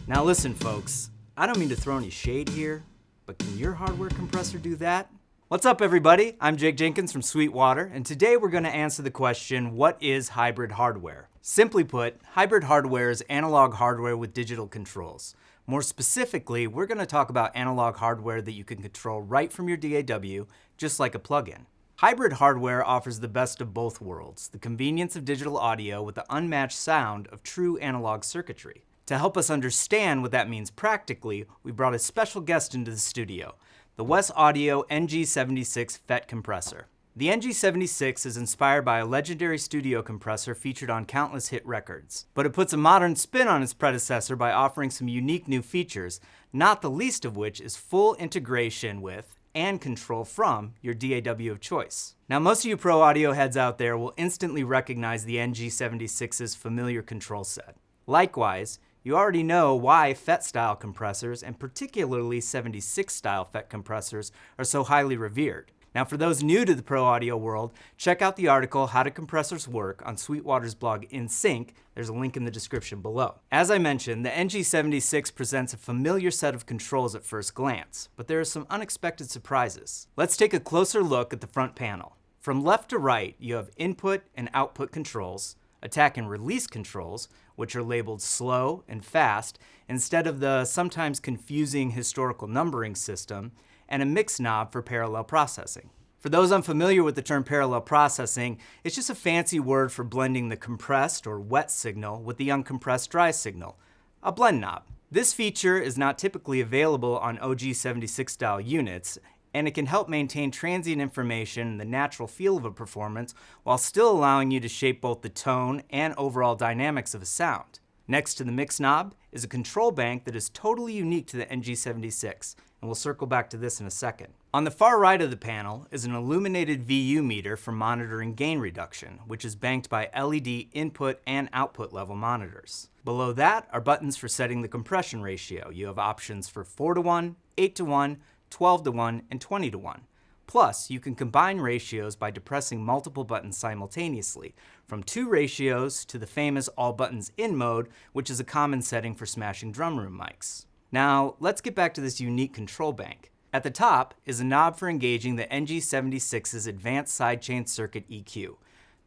Now listen folks, I don't mean to throw any shade here, but can your hardware compressor do that? What's up everybody? I'm Jake Jenkins from Sweetwater, and today we're going to answer the question, what is hybrid hardware? Simply put, hybrid hardware is analog hardware with digital controls. More specifically, we're going to talk about analog hardware that you can control right from your DAW, just like a plugin. Hybrid hardware offers the best of both worlds, the convenience of digital audio with the unmatched sound of true analog circuitry. To help us understand what that means practically, we brought a special guest into the studio, the WesAudio ng76 FET compressor. The ng76 is inspired by a legendary studio compressor featured on countless hit records, but it puts a modern spin on its predecessor by offering some unique new features, not the least of which is full integration with and control from your DAW of choice. Now most of you pro audio heads out there will instantly recognize the ng76's familiar control set. Likewise, you already know why FET-style compressors, and particularly 76-style FET compressors, are so highly revered. Now for those new to the pro audio world, check out the article How Do Compressors Work on Sweetwater's blog In Sync. There's a link in the description below. As I mentioned, the ng76 presents a familiar set of controls at first glance, but there are some unexpected surprises. Let's take a closer look at the front panel. From left to right, you have input and output controls, attack and release controls, which are labeled slow and fast instead of the sometimes confusing historical numbering system, and a mix knob for parallel processing. For those unfamiliar with the term parallel processing, it's just a fancy word for blending the compressed or wet signal with the uncompressed dry signal, a blend knob. This feature is not typically available on OG76 style units, and it can help maintain transient information and the natural feel of a performance while still allowing you to shape both the tone and overall dynamics of a sound. Next to the mix knob is a control bank that is totally unique to the ng76, and we'll circle back to this in a second. On the far right of the panel is an illuminated VU meter for monitoring gain reduction, which is banked by LED input and output level monitors. Below that are buttons for setting the compression ratio. You have options for 4:1, 8:1, 12:1, and 20:1. Plus, you can combine ratios by depressing multiple buttons simultaneously, from 2 ratios to the famous all buttons in mode, which is a common setting for smashing drum room mics. Now, let's get back to this unique control bank. At the top is a knob for engaging the ng76's advanced sidechain circuit EQ.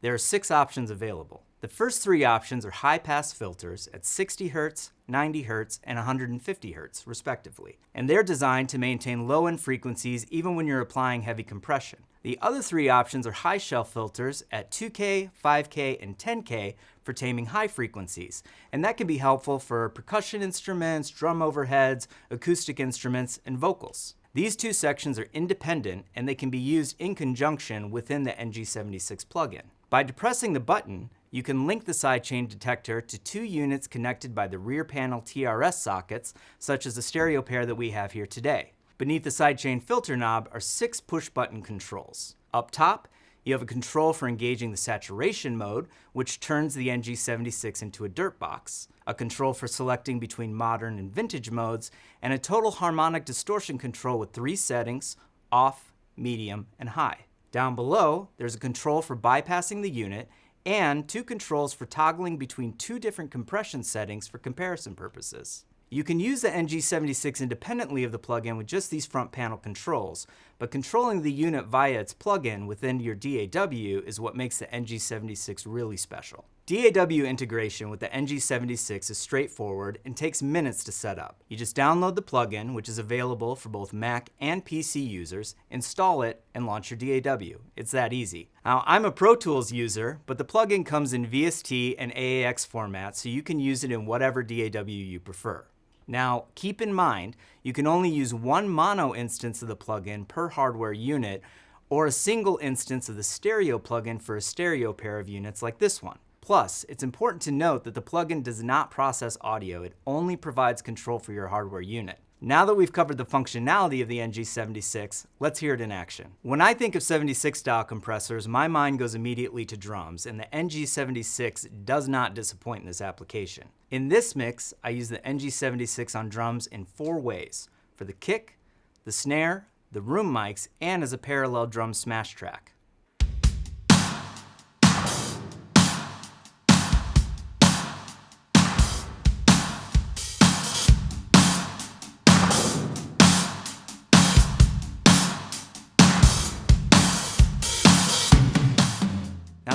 There are 6 options available. The first 3 options are high-pass filters at 60 Hz, 90 Hz, and 150 Hz, respectively, and they're designed to maintain low-end frequencies even when you're applying heavy compression. The other 3 options are high-shelf filters at 2K, 5K, and 10K for taming high frequencies, and that can be helpful for percussion instruments, drum overheads, acoustic instruments, and vocals. These 2 sections are independent, and they can be used in conjunction within the ng76 plugin. By depressing the button, you can link the sidechain detector to 2 units connected by the rear panel TRS sockets, such as the stereo pair that we have here today. Beneath the sidechain filter knob are 6 push-button controls. Up top, you have a control for engaging the saturation mode, which turns the ng76 into a dirt box, a control for selecting between modern and vintage modes, and a total harmonic distortion control with 3 settings, off, medium, and high. Down below, there's a control for bypassing the unit, and 2 controls for toggling between 2 different compression settings for comparison purposes. You can use the ng76 independently of the plugin with just these front panel controls, but controlling the unit via its plugin within your DAW is what makes the ng76 really special. DAW integration with the ng76 is straightforward and takes minutes to set up. You just download the plugin, which is available for both Mac and PC users, install it, and launch your DAW. It's that easy. Now, I'm a Pro Tools user, but the plugin comes in VST and AAX format, so you can use it in whatever DAW you prefer. Now, keep in mind, you can only use 1 mono instance of the plugin per hardware unit, or a single instance of the stereo plugin for a stereo pair of units like this one. Plus, it's important to note that the plugin does not process audio, it only provides control for your hardware unit. Now that we've covered the functionality of the ng76, let's hear it in action. When I think of 76 style compressors, my mind goes immediately to drums, and the ng76 does not disappoint in this application. In this mix, I use the ng76 on drums in 4 ways: for the kick, the snare, the room mics, and as a parallel drum smash track.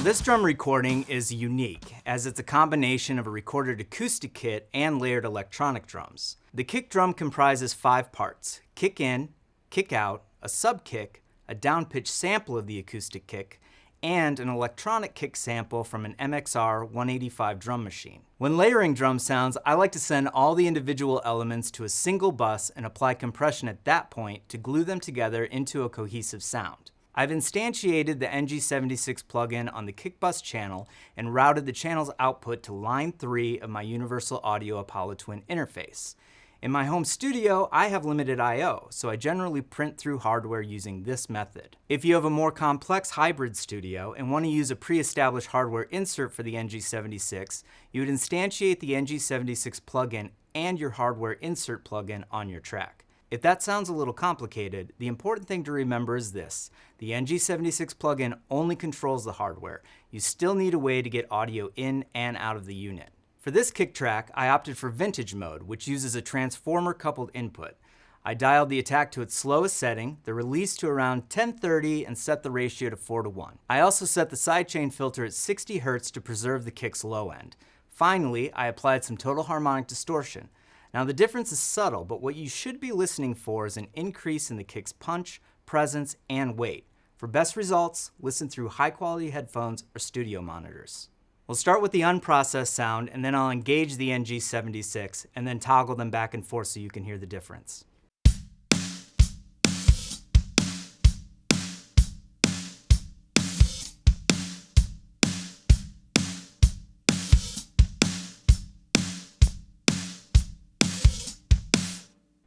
This drum recording is unique, as it's a combination of a recorded acoustic kit and layered electronic drums. The kick drum comprises 5 parts: kick in, kick out, a sub kick, a down-pitch sample of the acoustic kick, and an electronic kick sample from an MXR 185 drum machine. When layering drum sounds, I like to send all the individual elements to a single bus and apply compression at that point to glue them together into a cohesive sound. I've instantiated the NG76 plugin on the kick bus channel and routed the channel's output to line 3 of my Universal Audio Apollo Twin interface. In my home studio, I have limited I/O, so I generally print through hardware using this method. If you have a more complex hybrid studio and want to use a pre-established hardware insert for the NG76, you would instantiate the NG76 plugin and your hardware insert plugin on your track. If that sounds a little complicated, the important thing to remember is this: the NG76 plugin only controls the hardware. You still need a way to get audio in and out of the unit. For this kick track, I opted for vintage mode, which uses a transformer-coupled input. I dialed the attack to its slowest setting, the release to around 1030, and set the ratio to 4:1. I also set the sidechain filter at 60 Hz to preserve the kick's low end. Finally, I applied some total harmonic distortion. Now the difference is subtle, but what you should be listening for is an increase in the kick's punch, presence, and weight. For best results, listen through high-quality headphones or studio monitors. We'll start with the unprocessed sound, and then I'll engage the NG76, and then toggle them back and forth so you can hear the difference.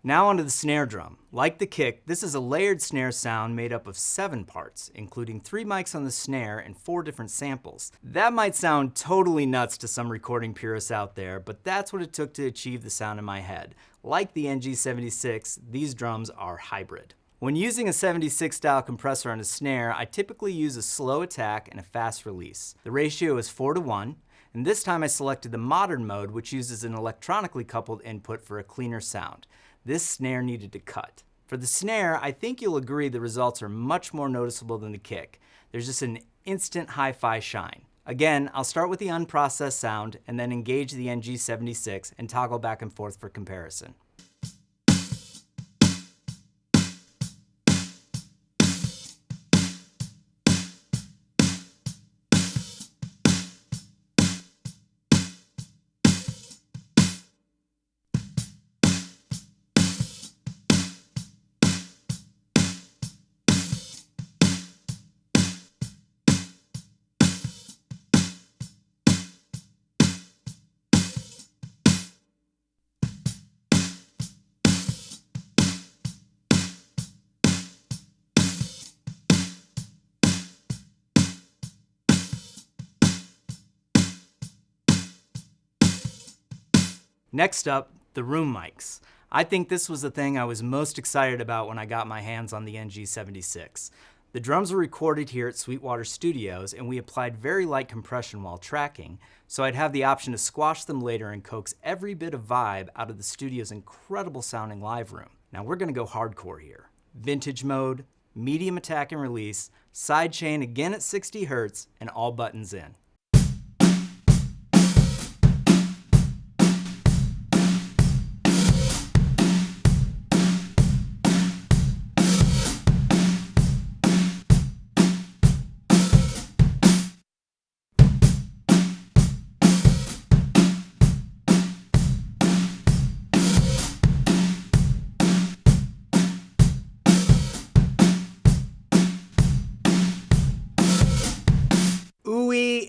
Now onto the snare drum. Like the kick, this is a layered snare sound made up of 7 parts, including 3 mics on the snare and 4 different samples. That might sound totally nuts to some recording purists out there, but that's what it took to achieve the sound in my head. Like the NG76, these drums are hybrid. When using a 76 style compressor on a snare, I typically use a slow attack and a fast release. The ratio is 4:1, and this time I selected the modern mode, which uses an electronically coupled input for a cleaner sound. This snare needed to cut. For the snare, I think you'll agree the results are much more noticeable than the kick. There's just an instant hi-fi shine. Again, I'll start with the unprocessed sound and then engage the NG76 and toggle back and forth for comparison. Next up, the room mics. I think this was the thing I was most excited about when I got my hands on the NG76. The drums were recorded here at Sweetwater Studios, and we applied very light compression while tracking, so I'd have the option to squash them later and coax every bit of vibe out of the studio's incredible sounding live room. Now we're gonna go hardcore here. Vintage mode, medium attack and release, sidechain again at 60 Hz, and all buttons in.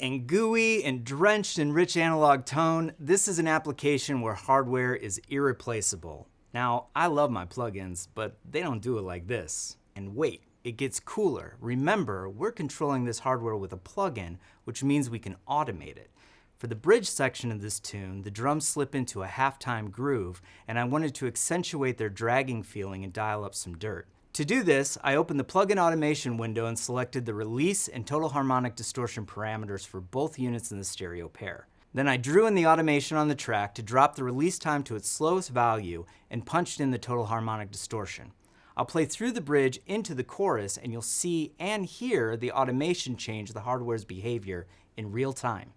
And gooey and drenched in rich analog tone, this is an application where hardware is irreplaceable. Now, I love my plugins, but they don't do it like this. And wait, it gets cooler. Remember, we're controlling this hardware with a plugin, which means we can automate it. For the bridge section of this tune, the drums slip into a half-time groove, and I wanted to accentuate their dragging feeling and dial up some dirt. To do this, I opened the plugin automation window and selected the release and total harmonic distortion parameters for both units in the stereo pair. Then I drew in the automation on the track to drop the release time to its slowest value and punched in the total harmonic distortion. I'll play through the bridge into the chorus and you'll see and hear the automation change the hardware's behavior in real time.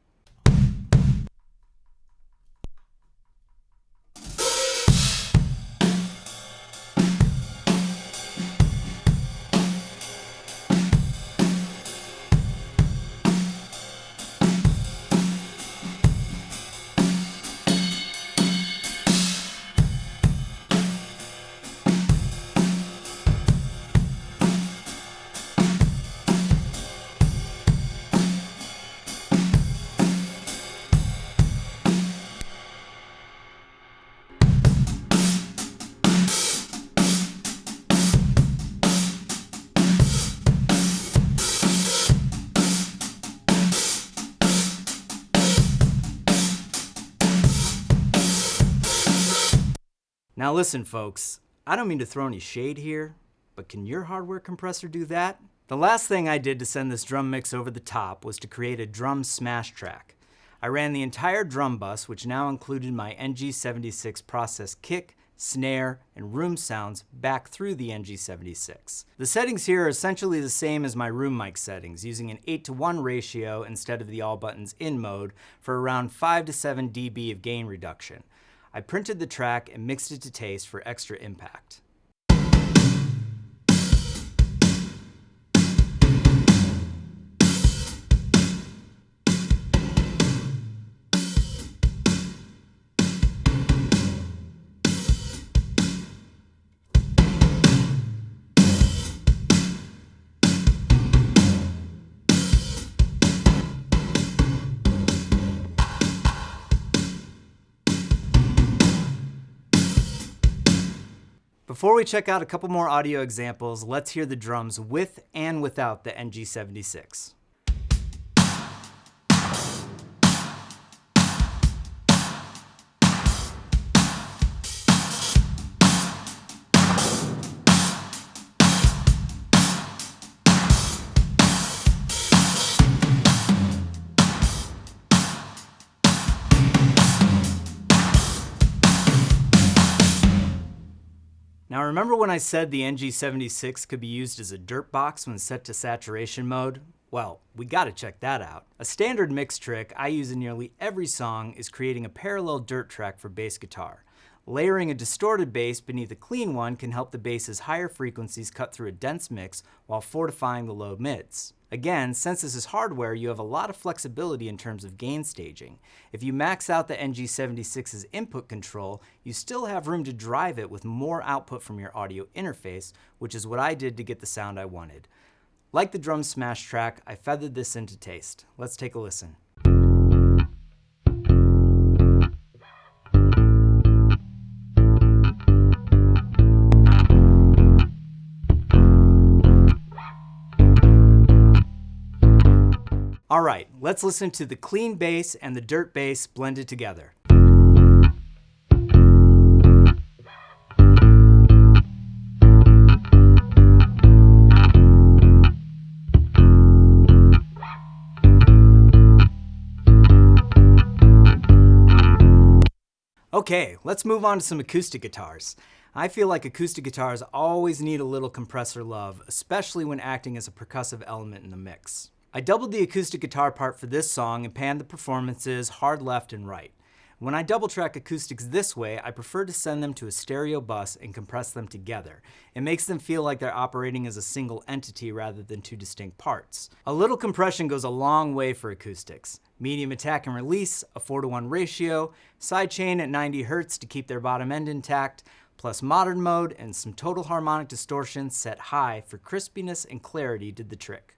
Now listen folks, I don't mean to throw any shade here, but can your hardware compressor do that? The last thing I did to send this drum mix over the top was to create a drum smash track. I ran the entire drum bus, which now included my NG76 process kick, snare, and room sounds back through the NG76. The settings here are essentially the same as my room mic settings, using an 8:1 ratio instead of the all buttons in mode for around 5 to 7 dB of gain reduction. I printed the track and mixed it to taste for extra impact. Before we check out a couple more audio examples, let's hear the drums with and without the NG76. Now remember when I said the NG76 could be used as a dirt box when set to saturation mode? Well, we gotta check that out. A standard mix trick I use in nearly every song is creating a parallel dirt track for bass guitar. Layering a distorted bass beneath a clean one can help the bass's higher frequencies cut through a dense mix while fortifying the low mids. Again, since this is hardware, you have a lot of flexibility in terms of gain staging. If you max out the NG76's input control, you still have room to drive it with more output from your audio interface, which is what I did to get the sound I wanted. Like the drum smash track, I feathered this into taste. Let's take a listen. All right, let's listen to the clean bass and the dirt bass blended together. Okay, let's move on to some acoustic guitars. I feel like acoustic guitars always need a little compressor love, especially when acting as a percussive element in the mix. I doubled the acoustic guitar part for this song and panned the performances hard left and right. When I double track acoustics this way, I prefer to send them to a stereo bus and compress them together. It makes them feel like they're operating as a single entity rather than two distinct parts. A little compression goes a long way for acoustics. Medium attack and release, a 4:1 ratio, sidechain at 90 Hz to keep their bottom end intact, plus modern mode and some total harmonic distortion set high for crispiness and clarity did the trick.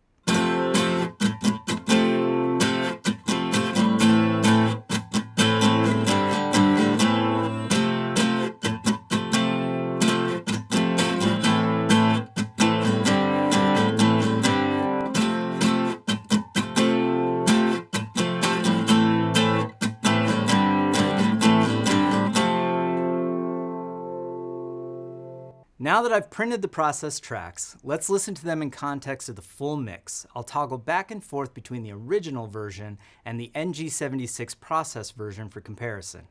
Now that I've printed the process tracks, let's listen to them in context of the full mix. I'll toggle back and forth between the original version and the NG76 process version for comparison.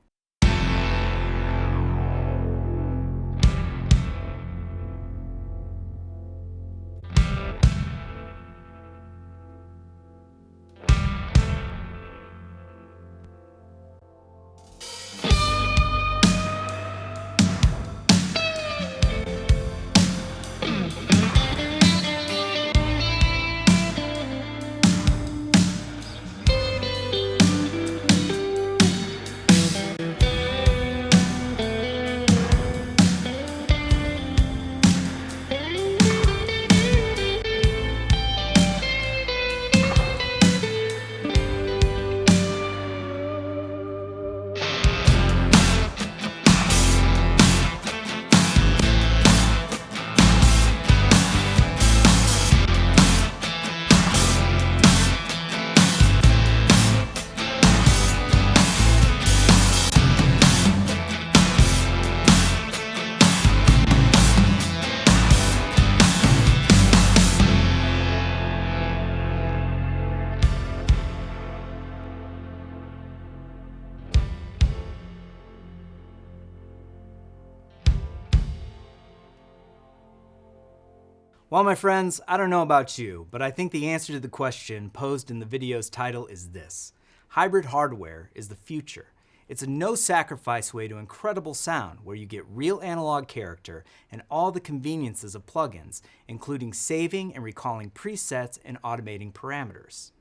Well, my friends, I don't know about you, but I think the answer to the question posed in the video's title is this. Hybrid hardware is the future. It's a no-sacrifice way to incredible sound where you get real analog character and all the conveniences of plugins, including saving and recalling presets and automating parameters.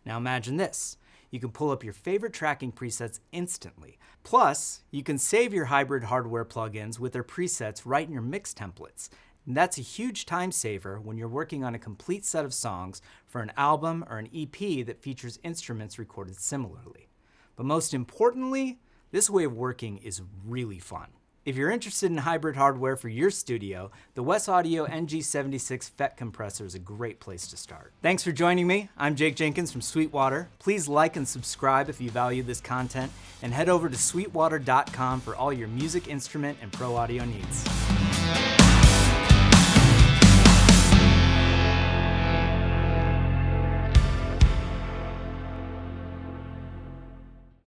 Now imagine this. You can pull up your favorite tracking presets instantly. Plus, you can save your hybrid hardware plugins with their presets right in your mix templates. And that's a huge time saver when you're working on a complete set of songs for an album or an EP that features instruments recorded similarly. But most importantly, this way of working is really fun. If you're interested in hybrid hardware for your studio, the WesAudio ng76 FET Compressor is a great place to start. Thanks for joining me. I'm Jake Jenkins from Sweetwater. Please like and subscribe if you value this content, and head over to sweetwater.com for all your music instrument and pro audio needs.